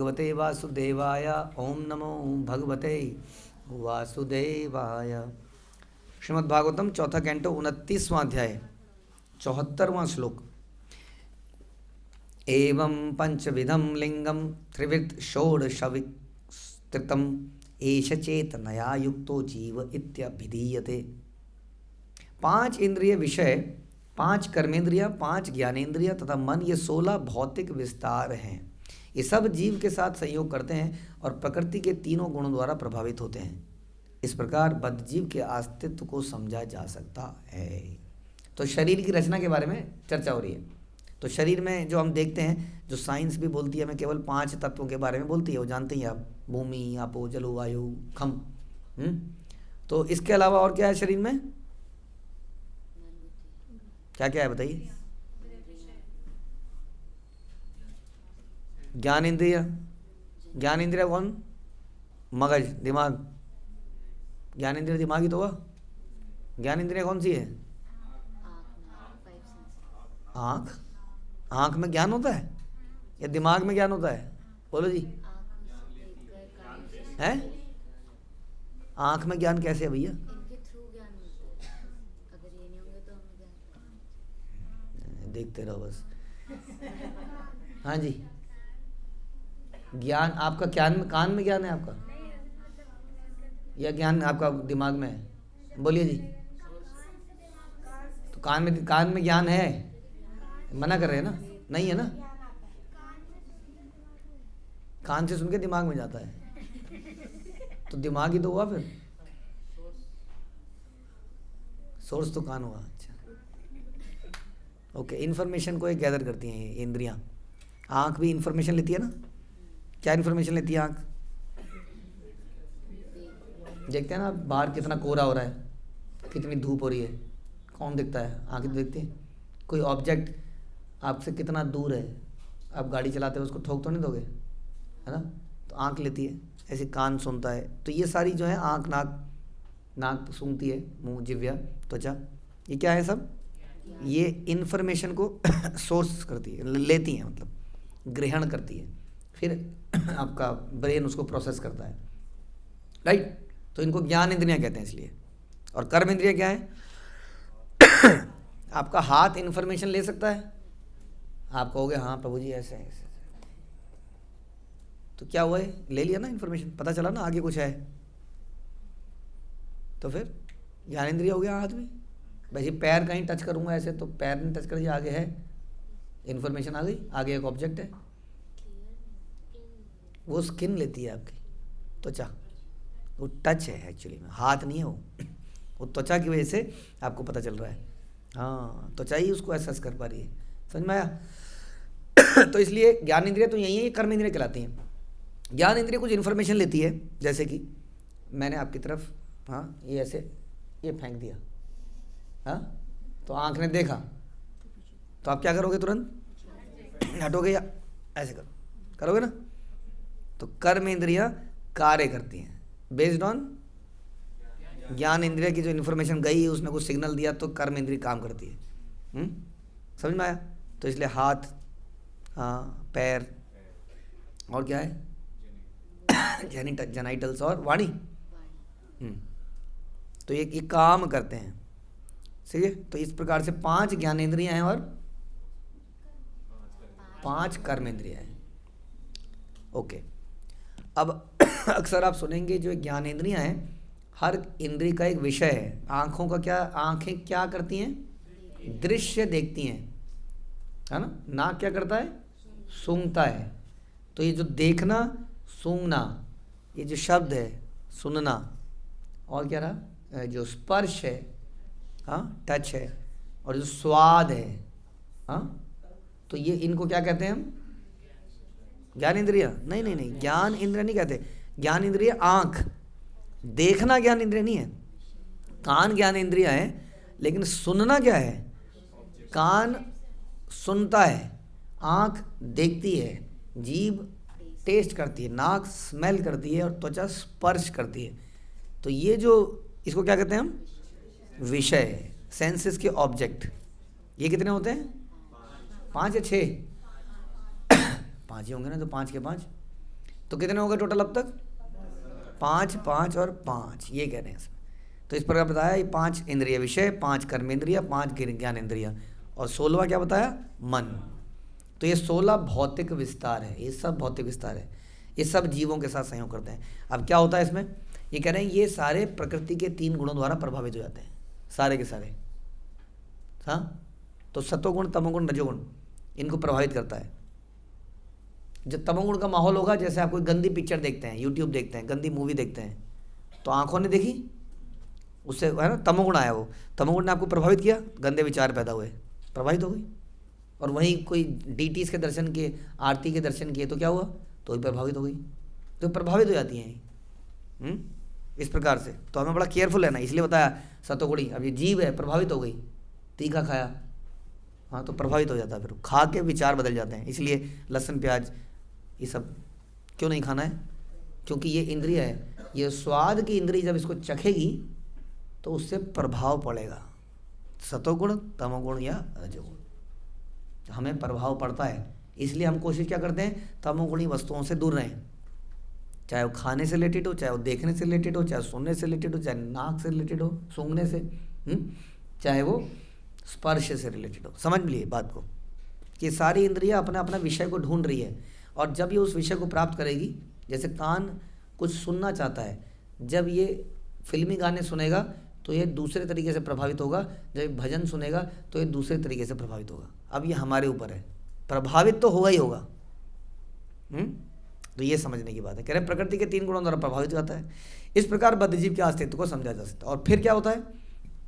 भगवते वासुदेवाय। ओम नमो भगवते वासुदेवाय। श्रीमद्भागवतम चौथा कैंटो 29वां अध्याय 74वां श्लोक। एवं पंचविधम लिंगम त्रिविध षोडशविस्तृतम एष चेतनया युक्तो जीव इत्यभिधीयते। 5 इंद्रिय विषय, 5 कर्मेंद्रिय, 5 ज्ञानेंद्रिय तथा मन, ये 16 भौतिक विस्तार हैं। ये सब जीव के साथ संयोग करते हैं और प्रकृति के तीनों गुणों द्वारा प्रभावित होते हैं। इस प्रकार बद्ध जीव के अस्तित्व को समझा जा सकता है। तो शरीर की रचना के बारे में चर्चा हो रही है। तो शरीर में जो हम देखते हैं, जो साइंस भी बोलती है, हमें केवल 5 तत्वों के बारे में बोलती है, वो जानते ही आप, भूमि, आपो, जलो, वायु, खम। तो इसके अलावा और क्या है शरीर में? क्या क्या है बताइए? ज्ञान इंद्रिय। ज्ञान इंद्रिय कौन? मगज, दिमाग। ज्ञान इंद्रिय दिमाग ही तो हुआ। ज्ञान इंद्रिय कौन सी है? आँख। आँख में ज्ञान होता है या दिमाग में ज्ञान होता है? बोलो जी। है? आँख में ज्ञान कैसे है भैया? देखते रहो बस। हाँ जी। ज्ञान आपका कान में ज्ञान है आपका, या ज्ञान आपका दिमाग में है? बोलिए जी। तो कान में ज्ञान है? मना कर रहे हैं ना? नहीं है ना? कान से सुन के दिमाग में जाता है, तो दिमाग ही तो हुआ फिर। सोर्स तो कान हुआ। अच्छा, ओके। इन्फॉर्मेशन को एक गैदर करती हैं ये इंद्रियां। आँख भी इन्फॉर्मेशन लेती है ना? क्या इन्फॉर्मेशन लेती है आँख? देखते हैं ना बाहर कितना कोहरा हो रहा है, कितनी धूप हो रही है, कौन दिखता है? आँखें तो देखती है। कोई ऑब्जेक्ट आपसे कितना दूर है, आप गाड़ी चलाते हो, उसको ठोक तो नहीं दोगे, है ना? तो आँख लेती है। ऐसे कान सुनता है। तो ये सारी जो है आँख, नाक सूंघती है, मुंह, जिह्वा, त्वचा, ये क्या है सब? ये इन्फॉर्मेशन को सोर्स करती है, लेती है, मतलब ग्रहण करती है। फिर आपका ब्रेन उसको प्रोसेस करता है, राइट? तो इनको ज्ञान इंद्रियां कहते हैं इसलिए। और कर्म इंद्रियां क्या है? आपका हाथ इन्फॉर्मेशन ले सकता है। आप कहोगे हाँ प्रभु जी ऐसे ऐसे, तो क्या हुआ है? ले लिया ना इन्फॉर्मेशन, पता चला ना आगे कुछ है, तो फिर ज्ञान इंद्रिय हो गया हाथ में। वैसे पैर कहीं टच करूंगा ऐसे, तो पैर ने टच कर दिया, आगे है, इन्फॉर्मेशन आ गई, आगे एक ऑब्जेक्ट है। वो स्किन लेती है आपकी, त्वचा। वो टच है एक्चुअली में, हाथ नहीं है वो त्वचा की वजह से आपको पता चल रहा है। हाँ, त्वचा ही उसको एहसास कर पा रही है। समझ में आया? तो इसलिए ज्ञान इंद्रिय तो यही है, ये कर्म इंद्रिय कहलाती हैं। ज्ञान इंद्रिय कुछ इन्फॉर्मेशन लेती है, जैसे कि मैंने आपकी तरफ, हाँ, ये ऐसे ये फेंक दिया, हाँ, तो आँख ने देखा, तो आप क्या करोगे? तुरंत हटोगे या ऐसे करोगे ना? तो कर्म इंद्रियां कार्य करती हैं बेस्ड ऑन ज्ञान इंद्रिय की। जो इन्फॉर्मेशन गई, उसने कुछ सिग्नल दिया, तो कर्म इंद्रिय काम करती है। समझ में आया? तो इसलिए हाथ, हाँ, पैर, और क्या है? जेनिटल्स और वाणी। तो ये काम करते हैं, सही है? तो इस प्रकार से 5 ज्ञानेंद्रियां हैं और 5 कर्मेंद्रियां हैं। ओके। अब अक्सर आप सुनेंगे जो ज्ञानेंद्रियां हैं, हर इंद्रिय का एक विषय है। आँखों का क्या? आँखें क्या करती हैं? दृश्य देखती हैं, है ना? नाक क्या करता है? सूंघता है। तो ये जो देखना, सूंघना, ये जो शब्द है सुनना, और क्या रहा? जो स्पर्श है, हाँ, टच है, और जो स्वाद है, हाँ, तो ये इनको क्या कहते हैं हम? ज्ञान इंद्रिय? नहीं, ज्ञान इंद्रिय नहीं कहते। ज्ञान इंद्रिय आँख, देखना ज्ञान इंद्रिय नहीं है। कान ज्ञान इंद्रिय है, लेकिन सुनना क्या है? कान सुनता है, आँख देखती है, जीभ टेस्ट करती है, नाक स्मेल करती है, और त्वचा स्पर्श करती है। तो ये जो, इसको क्या कहते हैं हम? विषय, सेंसेस के ऑब्जेक्ट। ये कितने होते हैं? 5 या 6? 5 ही होंगे ना, तो 5 के 5। तो कितने हो गए टोटल अब तक? 5, 5 और 5, ये कह रहे हैं इसमें। तो इस प्रकार बताया ये 5 इंद्रिय विषय, 5 कर्मेंद्रिय, 5 ज्ञान इंद्रिय, और 16वां क्या बताया? मन। तो ये 16 भौतिक विस्तार है, ये सब भौतिक विस्तार है, ये सब जीवों के साथ संयोग करते हैं। अब क्या होता है इसमें, ये कह रहे हैं ये सारे प्रकृति के 3 गुणों द्वारा प्रभावित हो जाते हैं, सारे के सारे। हाँ, तो सतोगुण, तमोगुण, रजोगुण इनको प्रभावित करता है। जब तमोगुण का माहौल होगा, जैसे आप कोई गंदी पिक्चर देखते हैं, यूट्यूब देखते हैं, गंदी मूवी देखते हैं, तो आंखों ने देखी, उससे है ना तमोगुण आया, वो तमोगुण ने आपको प्रभावित किया, गंदे विचार पैदा हुए, प्रभावित हो गई। और वहीं कोई डीटीज के दर्शन किए, आरती के दर्शन किए, तो क्या हुआ? तो ही प्रभावित हो गई, तो प्रभावित हो जाती हैं इस प्रकार से। तो हमें बड़ा केयरफुल रहना, इसलिए बताया सतोगुणी। अब ये जीव है, प्रभावित हो गई, तीखा खाया, हाँ तो प्रभावित हो जाता है, फिर खा के विचार बदल जाते हैं। इसलिए लहसुन प्याज ये सब क्यों नहीं खाना है? क्योंकि ये इंद्रिय है, ये स्वाद की इंद्रिय जब इसको चखेगी तो उससे प्रभाव पड़ेगा, सतोगुण, तमोगुण या रजोगुण, हमें प्रभाव पड़ता है। इसलिए हम कोशिश क्या करते हैं, तमोगुणी वस्तुओं से दूर रहें, चाहे वो खाने से रिलेटेड हो, चाहे वो देखने से रिलेटेड हो, चाहे सुनने से रिलेटेड हो, चाहे नाक से रिलेटेड हो, सूंघने से, चाहे वो स्पर्श से रिलेटेड हो। समझ लिए बात को, कि सारी इंद्रियां अपना अपना विषय को ढूंढ रही है, और जब ये उस विषय को प्राप्त करेगी, जैसे कान कुछ सुनना चाहता है, जब ये फिल्मी गाने सुनेगा तो ये दूसरे तरीके से प्रभावित होगा, जब भजन सुनेगा तो ये दूसरे तरीके से प्रभावित होगा। अब ये हमारे ऊपर है, प्रभावित तो होगा ही होगा। तो ये समझने की बात है। कह रहे प्रकृति के 3 गुणों द्वारा प्रभावित हो जाता है। इस प्रकार बद्धजीव के अस्तित्व को समझा जा सकता है। और फिर क्या होता है,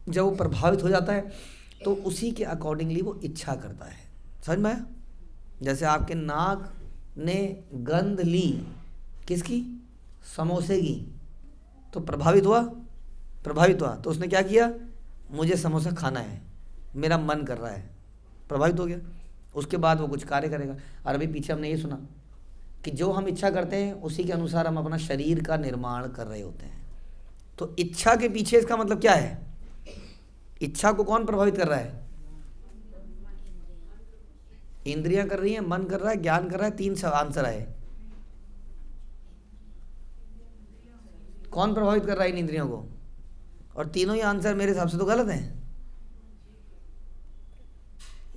जब वो प्रभावित हो जाता है तो उसी के अकॉर्डिंगली वो इच्छा करता है। समझ में आया? जैसे आपके नाक ने गंध ली किसकी? समोसे की, तो प्रभावित हुआ, तो उसने क्या किया, मुझे समोसा खाना है, मेरा मन कर रहा है, प्रभावित हो गया। उसके बाद वो कुछ कार्य करेगा। और अभी पीछे हमने ये सुना कि जो हम इच्छा करते हैं उसी के अनुसार हम अपना शरीर का निर्माण कर रहे होते हैं। तो इच्छा के पीछे इसका मतलब क्या है? इच्छा को कौन प्रभावित कर रहा है? इंद्रियां कर रही हैं, मन कर रहा है, ज्ञान कर रहा है। 3 आंसर आए। कौन प्रभावित कर रहा है इन इंद्रियों को? और तीनों ही आंसर मेरे हिसाब से तो गलत हैं।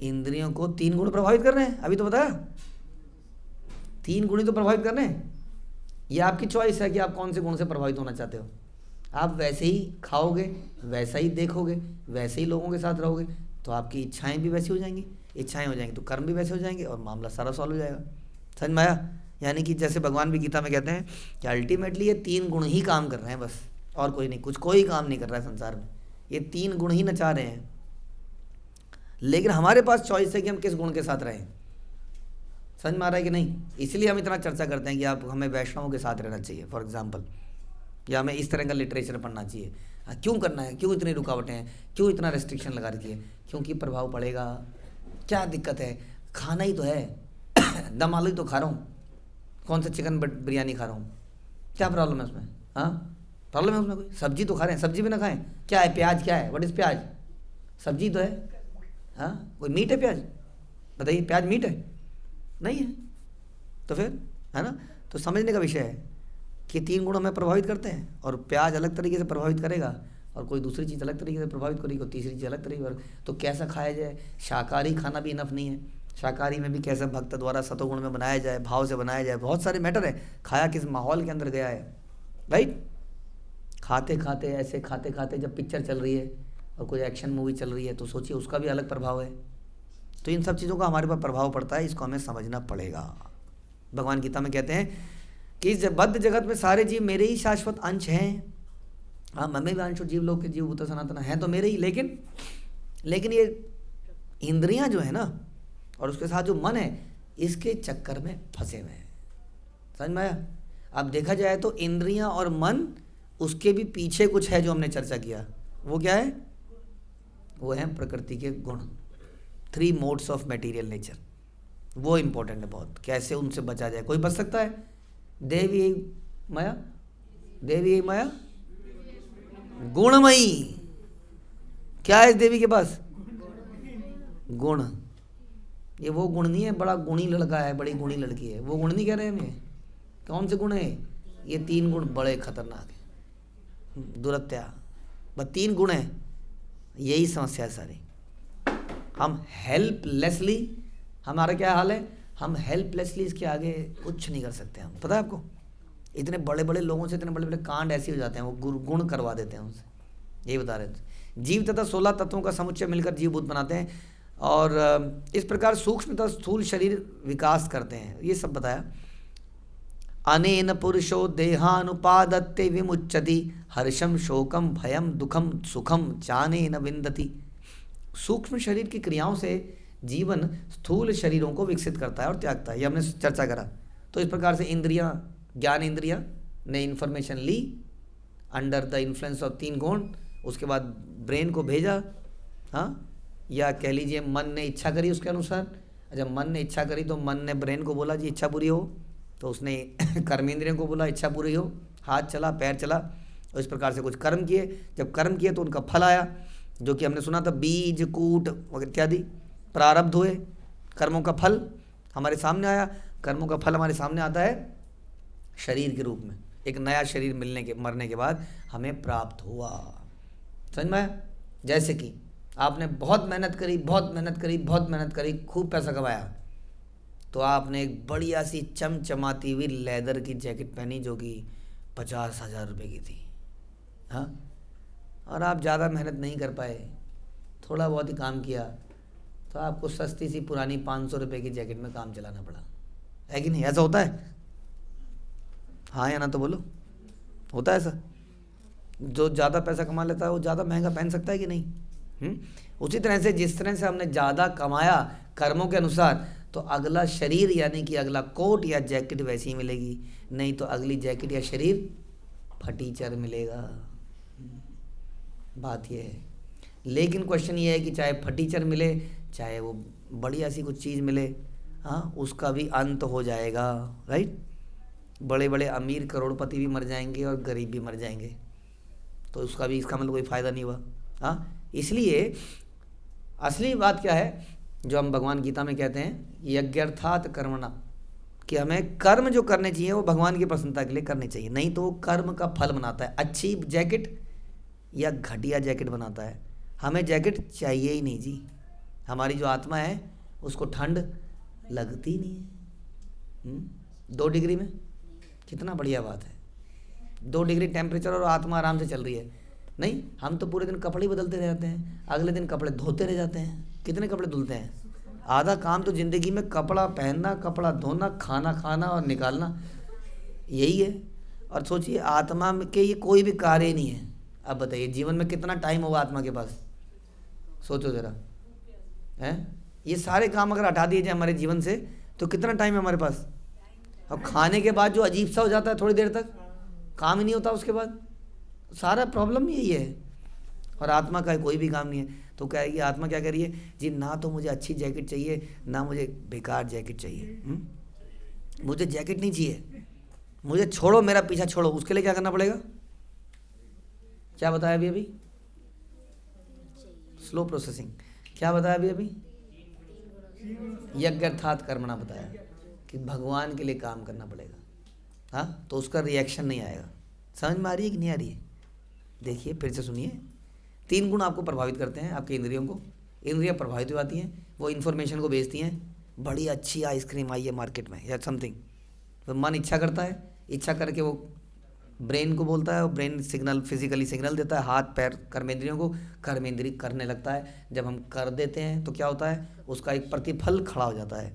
इंद्रियों को 3 गुण प्रभावित कर रहे हैं, अभी तो बताया 3 गुण ही तो प्रभावित कर रहे हैं। ये आपकी चॉइस है कि आप कौन से गुण से प्रभावित होना चाहते हो। आप वैसे ही खाओगे, वैसा ही देखोगे, वैसे ही लोगों के साथ रहोगे, तो आपकी इच्छाएं भी वैसी हो जाएंगी। इच्छाएं हो जाएंगी तो कर्म भी वैसे हो जाएंगे, और मामला सारा सॉल्व हो जाएगा। समझ में आया? यानी कि जैसे भगवान भी गीता में कहते हैं कि अल्टीमेटली ये 3 गुण ही काम कर रहे हैं बस, और कोई नहीं, कुछ कोई काम नहीं कर रहा है संसार में। ये 3 गुण ही नचा रहे हैं, लेकिन हमारे पास चॉइस है कि हम किस गुण के साथ रहें। समझ में आ रहा है कि नहीं? इसलिए हम इतना चर्चा करते हैं कि आप हमें वैष्णवों के साथ रहना चाहिए फॉर एग्जाम्पल, या हमें इस तरह का लिटरेचर पढ़ना चाहिए। क्यों करना है? क्यों इतनी रुकावटें हैं? क्यों इतना रेस्ट्रिक्शन लगा रखी है? क्योंकि प्रभाव पड़ेगा। क्या दिक्कत है? खाना ही तो है दम आलू ही तो खा रहा हूँ, कौन सा चिकन बिरयानी खा रहा हूँ, क्या प्रॉब्लम है उसमें? हाँ, प्रॉब्लम है उसमें? कोई सब्जी तो खा रहे हैं, सब्जी भी ना खाएं? क्या है प्याज? क्या है? व्हाट इज़ प्याज? सब्जी तो है। हाँ, कोई मीट है प्याज? बताइए, प्याज मीट है? नहीं है। तो फिर है ना, तो समझने का विषय है कि 3 गुण हमें प्रभावित करते हैं, और प्याज अलग तरीके से प्रभावित करेगा, और कोई दूसरी चीज़ अलग तरीके से प्रभावित करेगी, और तीसरी चीज़ अलग तरीके से। तो कैसा खाया जाए? शाकाहारी खाना भी इनफ नहीं है, शाकाहारी में भी कैसे भक्त द्वारा सतोगुण में बनाया जाए, भाव से बनाया जाए, बहुत सारे मैटर है। खाया किस माहौल के अंदर गया है, राइट? खाते खाते ऐसे खाते खाते जब पिक्चर चल रही है और कोई एक्शन मूवी चल रही है, तो सोचिए उसका भी अलग प्रभाव है। तो इन सब चीज़ों का हमारे पर प्रभाव पड़ता है, इसको हमें समझना पड़ेगा। भगवान गीता में कहते हैं कि इस बद्ध जगत में सारे जीव मेरे ही शाश्वत अंश हैं। हाँ, ममे भी अंश, जीव लोग के जीव भूत सनातन हैं तो मेरे ही, लेकिन ये इंद्रियां जो है ना, और उसके साथ जो मन है, इसके चक्कर में फंसे हुए हैं। समझ में आया? अब देखा जाए तो इंद्रियां और मन, उसके भी पीछे कुछ है जो हमने चर्चा किया। वो क्या है? वो है प्रकृति के गुण, 3 मोड्स ऑफ मटेरियल नेचर। वो इम्पोर्टेंट है बहुत, कैसे उनसे बचा जाए। कोई बच सकता है? देवी माया, देवी माया गुणमयी। क्या है इस देवी के पास? गुण। ये वो गुण नहीं है, बड़ा गुणी लड़का है, बड़ी गुणी लड़की है, वो गुण नहीं कह रहे हैं। कौन से गुण है? ये 3 गुण बड़े खतरनाक हैं। दुरत्या, बस 3 गुण हैं, यही समस्या है सारी। हम हेल्पलेसली, हमारा क्या हाल है, हम हेल्पलेसली इसके आगे कुछ नहीं कर सकते हम। पता है आपको, इतने बड़े बड़े लोगों से इतने बड़े बड़े कांड ऐसे हो जाते हैं, वो गुण करवा देते हैं उनसे। यही बता रहे थे। जीव तथा 16 तत्वों का समुच्चय मिलकर जीवभूत बनाते हैं, और इस प्रकार सूक्ष्म तथा स्थूल शरीर विकास करते हैं। ये सब बताया। अनेन पुरुषो देहानुपादत्ते विमुच्यति, हर्षम शोकम भयम दुखम सुखम चानेन विन्दति। सूक्ष्म शरीर की क्रियाओं से जीवन स्थूल शरीरों को विकसित करता है और त्यागता है, ये हमने चर्चा करा। तो इस प्रकार से इंद्रियां, ज्ञान इंद्रियां ने इन्फॉर्मेशन ली अंडर द इन्फ्लुएंस ऑफ 3 गुण, उसके बाद ब्रेन को भेजा, हाँ, या कह लीजिए मन ने इच्छा करी उसके अनुसार। जब मन ने इच्छा करी तो मन ने ब्रेन को बोला जी इच्छा पूरी हो, तो उसने कर्मेंद्रियों को बोला इच्छा पूरी हो, हाथ चला पैर चला, और इस प्रकार से कुछ कर्म किए। जब कर्म किए तो उनका फल आया, जो कि हमने सुना था, बीज कूट वगैरह इत्यादि प्रारब्ध हुए। कर्मों का फल हमारे सामने आया। कर्मों का फल हमारे सामने आता है शरीर के रूप में, एक नया शरीर मरने के बाद हमें प्राप्त हुआ। समझ में आया? जैसे कि आपने बहुत मेहनत करी, बहुत मेहनत करी, बहुत मेहनत करी, खूब पैसा कमाया, तो आपने एक बढ़िया सी चमचमाती हुई लेदर की जैकेट पहनी जो कि 50,000 रुपये की थी, हाँ, और आप ज़्यादा मेहनत नहीं कर पाए, थोड़ा बहुत ही काम किया, तो आपको सस्ती सी पुरानी 500 रुपये की जैकेट में काम चलाना पड़ा, है कि नहीं? ऐसा होता है? हाँ या ना तो बोलो, होता है ऐसा? जो ज़्यादा पैसा कमा लेता है वो ज़्यादा महंगा पहन सकता है कि नहीं? उसी तरह से जिस तरह से हमने ज़्यादा कमाया कर्मों के अनुसार, तो अगला शरीर यानी कि अगला कोट या जैकेट वैसी ही मिलेगी, नहीं तो अगली जैकेट या शरीर फटीचर मिलेगा। बात यह है। लेकिन क्वेश्चन ये है कि चाहे फटीचर मिले, चाहे वो बढ़िया सी कुछ चीज़ मिले, हाँ, उसका भी अंत हो जाएगा, राइट? बड़े बड़े अमीर करोड़पति भी मर जाएंगे और गरीब भी मर जाएंगे, तो उसका भी, इसका मतलब कोई फ़ायदा नहीं हुआ, हाँ। इसलिए असली बात क्या है, जो हम भगवान गीता में कहते हैं, यज्ञर्थात कर्मणा, कि हमें कर्म जो करने चाहिए वो भगवान की प्रसन्नता के लिए करने चाहिए, नहीं तो वो कर्म का फल बनाता है, अच्छी जैकेट या घटिया जैकेट बनाता है। हमें जैकेट चाहिए ही नहीं जी, हमारी जो आत्मा है उसको ठंड लगती नहीं है। 2 डिग्री में कितना बढ़िया बात है, 2 डिग्री टेम्परेचर और आत्मा आराम से चल रही है। नहीं, हम तो पूरे दिन कपड़े ही बदलते रह जाते हैं, अगले दिन कपड़े धोते रह जाते हैं। कितने कपड़े धुलते हैं? आधा काम तो ज़िंदगी में कपड़ा पहनना, कपड़ा धोना, खाना खाना और निकालना, यही है। और सोचिए आत्मा के ये कोई भी कार्य नहीं है। अब बताइए जीवन में कितना टाइम होगा आत्मा के पास, सोचो ज़रा, हैं? ये सारे काम अगर हटा दिए जाए हमारे जीवन से तो कितना टाइम है हमारे पास? अब खाने के बाद जो अजीब सा हो जाता है, थोड़ी देर तक काम ही नहीं होता, उसके बाद सारा प्रॉब्लम यही है। और आत्मा का कोई भी काम नहीं है। तो कहेगी आत्मा, क्या कह रही है जी, ना तो मुझे अच्छी जैकेट चाहिए, ना मुझे बेकार जैकेट चाहिए। मुझे जैकेट नहीं चाहिए, मुझे छोड़ो, मेरा पीछा छोड़ो। उसके लिए क्या करना पड़ेगा? क्या बताया अभी अभी? Slow processing. क्या बताया अभी अभी? यज्ञर्थात कर्मणा बताया कि भगवान के लिए काम करना पड़ेगा, हाँ, तो उसका रिएक्शन नहीं आएगा। समझ में आ रही है कि नहीं आ रही है? देखिए फिर से सुनिए। 3 गुण आपको प्रभावित करते हैं, आपकी इंद्रियों को। इंद्रियां प्रभावित हो जाती हैं, वो इन्फॉर्मेशन को भेजती हैं, बड़ी अच्छी आइसक्रीम आई है मार्केट में या समथिंग, तो मन इच्छा करता है, इच्छा करके वो ब्रेन को बोलता है, और ब्रेन सिग्नल, फिजिकली सिग्नल देता है हाथ पैर कर्मेंद्रियों को, कर्मेंद्रिय करने लगता है। जब हम कर देते हैं तो क्या होता है, उसका एक प्रतिफल खड़ा हो जाता है।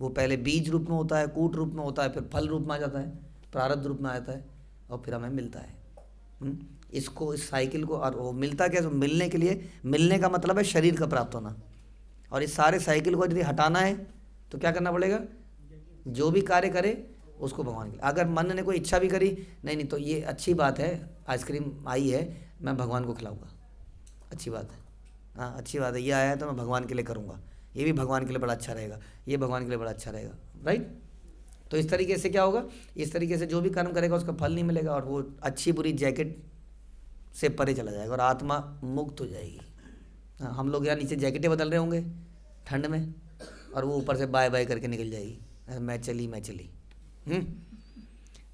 वो पहले बीज रूप में होता है, कूट रूप में होता है, फिर फल रूप में आ जाता है, प्रारब्ध रूप में आ जाता है, और फिर हमें मिलता है। इसको, इस साइकिल को, और वो मिलता क्या? मिलने के लिए, मिलने का मतलब है शरीर का प्राप्त होना। और इस सारे साइकिल को यदि हटाना है तो क्या करना पड़ेगा? जो भी कार्य करे उसको भगवान के लिए। अगर मन ने कोई इच्छा भी करी, नहीं तो ये अच्छी बात है, आइसक्रीम आई है, मैं भगवान को खिलाऊंगा, अच्छी बात है, हाँ अच्छी बात है, ये आया है तो मैं भगवान के लिए करूँगा, ये भी भगवान के लिए बड़ा अच्छा रहेगा, ये भगवान के लिए बड़ा अच्छा रहेगा, राइट? तो इस तरीके से क्या होगा? इस तरीके से जो भी कर्म करेगा उसका फल नहीं मिलेगा, और वो अच्छी बुरी जैकेट से परे चला जाएगा और आत्मा मुक्त हो जाएगी। हाँ, हम लोग यहाँ नीचे जैकेटें बदल रहे होंगे ठंड में, और वो ऊपर से बाय बाय करके निकल जाएगी, मैं चली मैं चली।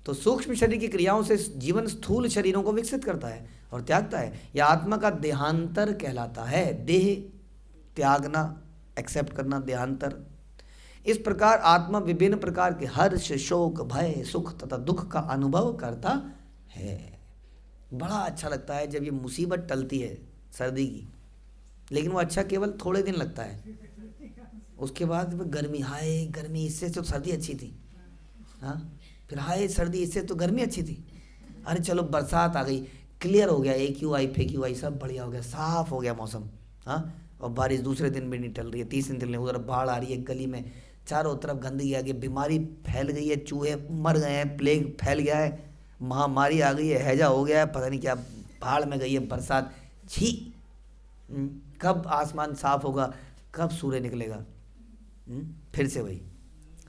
तो सूक्ष्म शरीर की क्रियाओं से जीवन स्थूल शरीरों को विकसित करता है और त्यागता है। यह आत्मा का देहांतर कहलाता है। देह त्यागना, एक्सेप्ट करना, देहांतर। इस प्रकार आत्मा विभिन्न प्रकार के हर्ष, शोक, भय, सुख तथा दुख का अनुभव करता है। बड़ा अच्छा लगता है जब ये मुसीबत टलती है सर्दी की, लेकिन वो अच्छा केवल थोड़े दिन लगता है। उसके बाद गर्मी, हाय गर्मी, इससे तो सर्दी अच्छी थी। हाँ, फिर हाय सर्दी, इससे तो गर्मी अच्छी थी। अरे चलो बरसात आ गई, क्लियर हो गया, AQI FAQI सब बढ़िया हो गया, साफ हो गया मौसम। हाँ, और बारिश दूसरे दिन भी नहीं टल रही है, तीसरे दिन उधर बाढ़ आ रही है, गली में चारों तरफ गंदगी आ गई, बीमारी फैल गई है, चूहे मर गए हैं, प्लेग फैल गया है, महामारी आ गई है, हैजा हो गया है, पता नहीं क्या भाड़ में गई है बरसात। छी, कब आसमान साफ होगा, कब सूर्य निकलेगा। फिर से वही,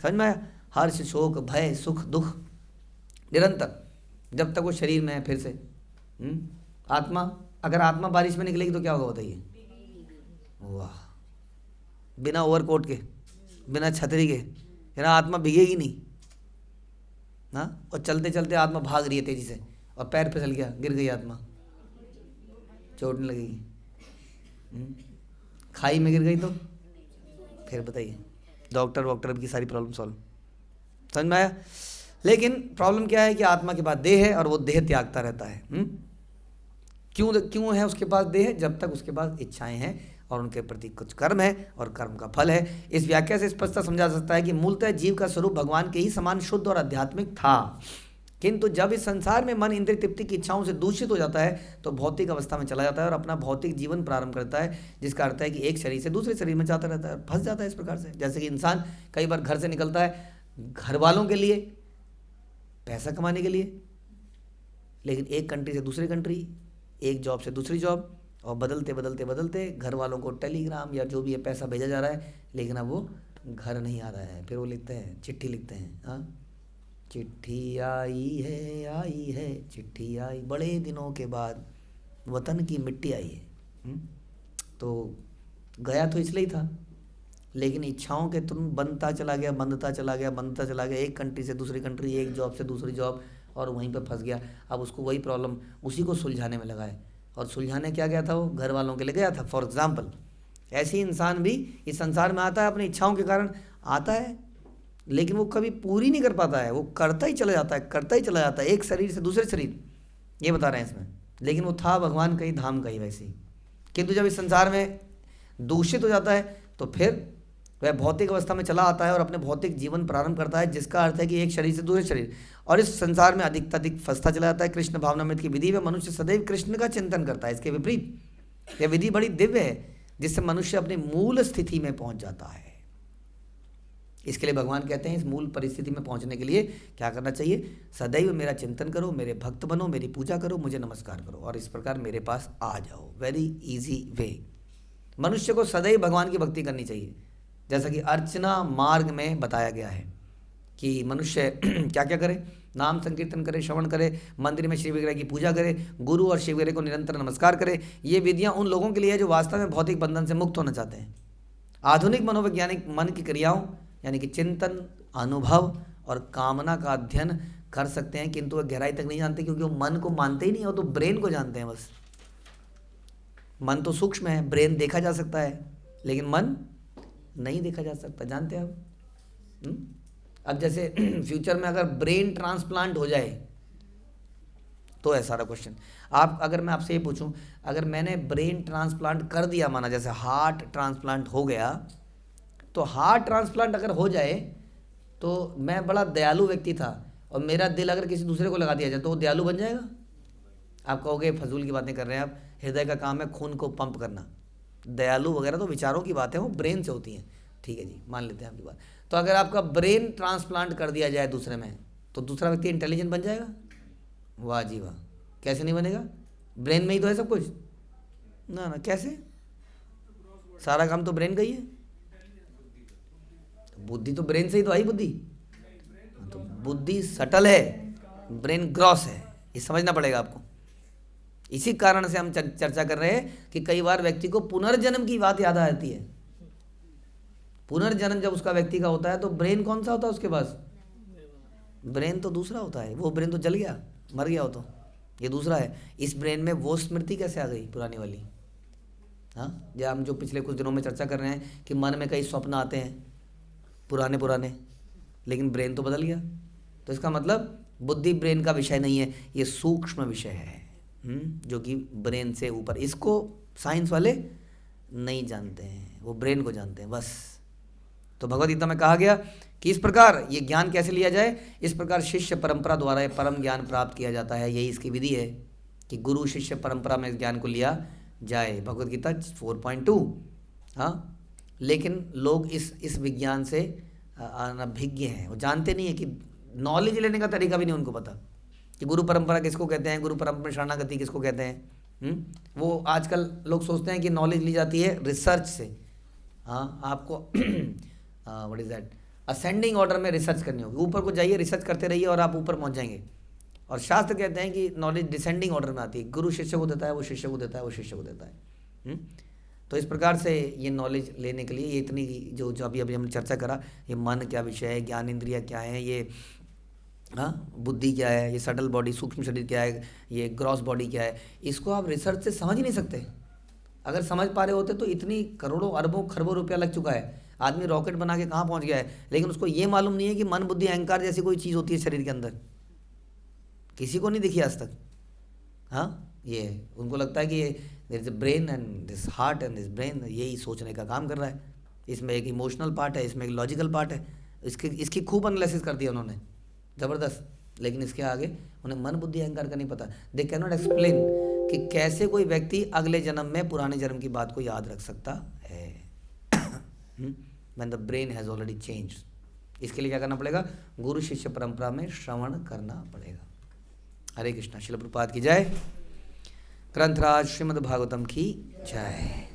समझ में आया? हर्ष, शोक, भय, सुख, दुख निरंतर जब तक वो शरीर में है। फिर से आत्मा, अगर आत्मा बारिश में निकलेगी तो क्या होगा बताइए? वाह, बिना ओवरकोट के, बिना छतरी के, ना आत्मा भीगेगी नहीं। हाँ, और चलते चलते आत्मा भाग रही है तेजी से और पैर फिसल गया, गिर गई आत्मा, चोट नहीं लगेगी। खाई में गिर गई तो फिर बताइए, डॉक्टर की सारी प्रॉब्लम सॉल्व। समझ में आया? लेकिन प्रॉब्लम क्या है कि आत्मा के पास देह है और वो देह त्यागता रहता है। क्यों है उसके पास देह? जब तक उसके पास इच्छाएं हैं और उनके प्रति कुछ कर्म है और कर्म का फल है। इस व्याख्या से स्पष्टता समझा सकता है कि मूलतः जीव का स्वरूप भगवान के ही समान शुद्ध और आध्यात्मिक था, किंतु जब इस संसार में मन इंद्रिय तृप्ति की इच्छाओं से दूषित हो जाता है तो भौतिक अवस्था में चला जाता है और अपना भौतिक जीवन प्रारंभ करता है, जिसका अर्थ है कि एक शरीर से दूसरे शरीर में जाता रहता है, फंस जाता है इस प्रकार से। जैसे कि इंसान कई बार घर से निकलता है घर वालों के लिए, पैसा कमाने के लिए, लेकिन एक कंट्री से दूसरी कंट्री, एक जॉब से दूसरी जॉब, और बदलते बदलते बदलते घर वालों को टेलीग्राम या जो भी है पैसा भेजा जा रहा है, लेकिन अब वो घर नहीं आ रहा है। फिर वो लिखते हैं, चिट्ठी लिखते हैं, हाँ चिट्ठी आई है चिट्ठी आई, बड़े दिनों के बाद वतन की मिट्टी आई है। तो गया तो इसलिए ही था, लेकिन इच्छाओं के तुरंत बनता चला गया, बनता चला गया, एक कंट्री से दूसरी कंट्री, एक जॉब से दूसरी जॉब, और वहीं पर फंस गया। अब उसको वही प्रॉब्लम, उसी को सुलझाने में लगा है। और सुलझाने क्या गया था? वो घर वालों के लिए गया था। फॉर एग्जाम्पल, ऐसे ही इंसान भी इस संसार में आता है, अपनी इच्छाओं के कारण आता है, लेकिन वो कभी पूरी नहीं कर पाता है, वो करता ही चला जाता है, एक शरीर से दूसरे शरीर, ये बता रहे हैं इसमें। लेकिन वो था भगवान का ही, धाम का ही वैसे ही। किंतु जब इस संसार में दूषित हो जाता है तो फिर वह भौतिक अवस्था में चला आता है और अपने भौतिक जीवन प्रारंभ करता है, जिसका अर्थ है कि एक शरीर से दूसरे शरीर, और इस संसार में अधिक फंसता चला जाता है। कृष्ण भावनामृत की विधि में मनुष्य सदैव कृष्ण का चिंतन करता है। इसके विपरीत यह विधि बड़ी दिव्य है, जिससे मनुष्य अपनी मूल स्थिति में पहुंच जाता है। इसके लिए भगवान कहते हैं, इस मूल परिस्थिति में पहुंचने के लिए क्या करना चाहिए? सदैव मेरा चिंतन करो, मेरे भक्त बनो, मेरी पूजा करो, मुझे नमस्कार करो, और इस प्रकार मेरे पास आ जाओ। Very easy way. मनुष्य को सदैव भगवान की भक्ति करनी चाहिए, जैसा कि अर्चना मार्ग में बताया गया है कि मनुष्य क्या क्या करे? नाम संकीर्तन करे, श्रवण करे, मंदिर में श्री विग्रह की पूजा करे, गुरु और शिव विग्रह को निरंतर नमस्कार करे। ये विधियां उन लोगों के लिए है जो वास्तव में भौतिक बंधन से मुक्त होना चाहते हैं। आधुनिक मनोवैज्ञानिक मन की क्रियाओं यानी कि चिंतन, अनुभव और कामना का अध्ययन कर सकते हैं, किंतु वह गहराई तक नहीं जानते, क्योंकि वो मन को मानते ही नहीं, वो तो ब्रेन को जानते हैं बस। मन तो सूक्ष्म है, ब्रेन देखा जा सकता है, लेकिन मन नहीं देखा जा सकता, जानते हैं आप। अब जैसे फ्यूचर में अगर ब्रेन ट्रांसप्लांट हो जाए तो है सारा क्वेश्चन। आप अगर मैं आपसे ये पूछूं, अगर मैंने ब्रेन ट्रांसप्लांट कर दिया, माना जैसे हार्ट ट्रांसप्लांट हो गया, तो हार्ट ट्रांसप्लांट अगर हो जाए तो मैं बड़ा दयालु व्यक्ति था और मेरा दिल अगर किसी दूसरे को लगा दिया जाए तो वो दयालु बन जाएगा? आप कहोगे फजूल की बातें कर रहे हैं आप, हृदय का काम है खून को पंप करना, दयालु वगैरह तो विचारों की बातें, वो ब्रेन से होती हैं। ठीक है जी, मान लेते हैं आपकी बात। तो अगर आपका ब्रेन ट्रांसप्लांट कर दिया जाए दूसरे में, तो दूसरा व्यक्ति इंटेलिजेंट बन जाएगा? वाह जी वाह, कैसे नहीं बनेगा? ब्रेन में ही तो है सब कुछ ना, कैसे? सारा काम तो ब्रेन का ही है। बुद्धि तो ब्रेन से ही तो आई, बुद्धि तो बुद्धि सटल है, ब्रेन ग्रॉस है, ये समझना पड़ेगा आपको। इसी कारण से हम चर्चा कर रहे हैं कि कई बार व्यक्ति को पुनर्जन्म की बात याद आती है। पुनर्जन्म जब उसका व्यक्ति का होता है तो ब्रेन कौन सा होता है उसके पास? ब्रेन तो दूसरा होता है, वो ब्रेन तो जल गया, मर गया हो तो, ये दूसरा है। इस ब्रेन में वो स्मृति कैसे आ गई पुरानी वाली? हाँ, या हम जो पिछले कुछ दिनों में चर्चा कर रहे हैं कि मन में कई स्वप्न आते हैं पुराने पुराने, लेकिन ब्रेन तो बदल गया। तो इसका मतलब बुद्धि ब्रेन का विषय नहीं है, ये सूक्ष्म विषय है, जो कि ब्रेन से ऊपर। इसको साइंस वाले नहीं जानते हैं, वो ब्रेन को जानते हैं बस। तो भगवद गीता में कहा गया कि इस प्रकार ये ज्ञान कैसे लिया जाए, इस प्रकार शिष्य परंपरा द्वारा ये परम ज्ञान प्राप्त किया जाता है। यही इसकी विधि है कि गुरु शिष्य परंपरा में इस ज्ञान को लिया जाए। भगवद गीता 4.2। हाँ, लेकिन लोग इस विज्ञान से अनभिज्ञ हैं, वो जानते नहीं है कि नॉलेज लेने का तरीका भी नहीं उनको पता कि गुरु परंपरा किसको कहते हैं, गुरु परंपरा शरणागति किसको कहते हैं। वो आजकल लोग सोचते हैं कि नॉलेज ली जाती है रिसर्च से। हाँ, आपको what is that, ascending order में रिसर्च करनी होगी, ऊपर को जाइए, रिसर्च करते रहिए और आप ऊपर पहुंच जाएंगे। और शास्त्र कहते हैं कि नॉलेज डिसेंडिंग ऑर्डर में आती है, गुरु शिष्य को देता है, वो शिष्य को देता है, वो शिष्य को देता है। तो इस प्रकार से ये नॉलेज लेने के लिए ये इतनी जो अभी हमने चर्चा करा, ये मन क्या विषय है, ज्ञान इंद्रिया क्या है, ये हाँ बुद्धि क्या है, ये सटल बॉडी सूक्ष्म शरीर क्या है, ये ग्रॉस बॉडी क्या है, इसको आप रिसर्च से समझ ही नहीं सकते। अगर समझ पा रहे होते तो इतनी करोड़ों अरबों खरबों रुपया लग चुका है, आदमी रॉकेट बना के कहाँ पहुँच गया है, लेकिन उसको ये मालूम नहीं है कि मन बुद्धि अहंकार जैसी कोई चीज़ होती है शरीर के अंदर, किसी को नहीं दिखी आज तक। हाँ, ये उनको लगता है कि ये there is a brain and this heart and this brain, यही सोचने का काम कर रहा है। इसमें एक इमोशनल पार्ट है, इसमें एक लॉजिकल पार्ट है, इसकी खूब एनालिसिस कर दिया उन्होंने, ज़बरदस्त। लेकिन इसके आगे उन्हें मन बुद्धि अहंकार का नहीं पता। दे कैन नॉट एक्सप्लेन कि कैसे कोई व्यक्ति अगले जन्म में पुराने जन्म की बात को याद रख सकता है when the brain has already changed. इसके लिए क्या करना पड़ेगा? गुरु शिष्य परंपरा में श्रवण करना पड़ेगा। हरे कृष्णा। श्रील प्रभुपाद की जय। ग्रंथराज श्रीमद् भागवतम की जय।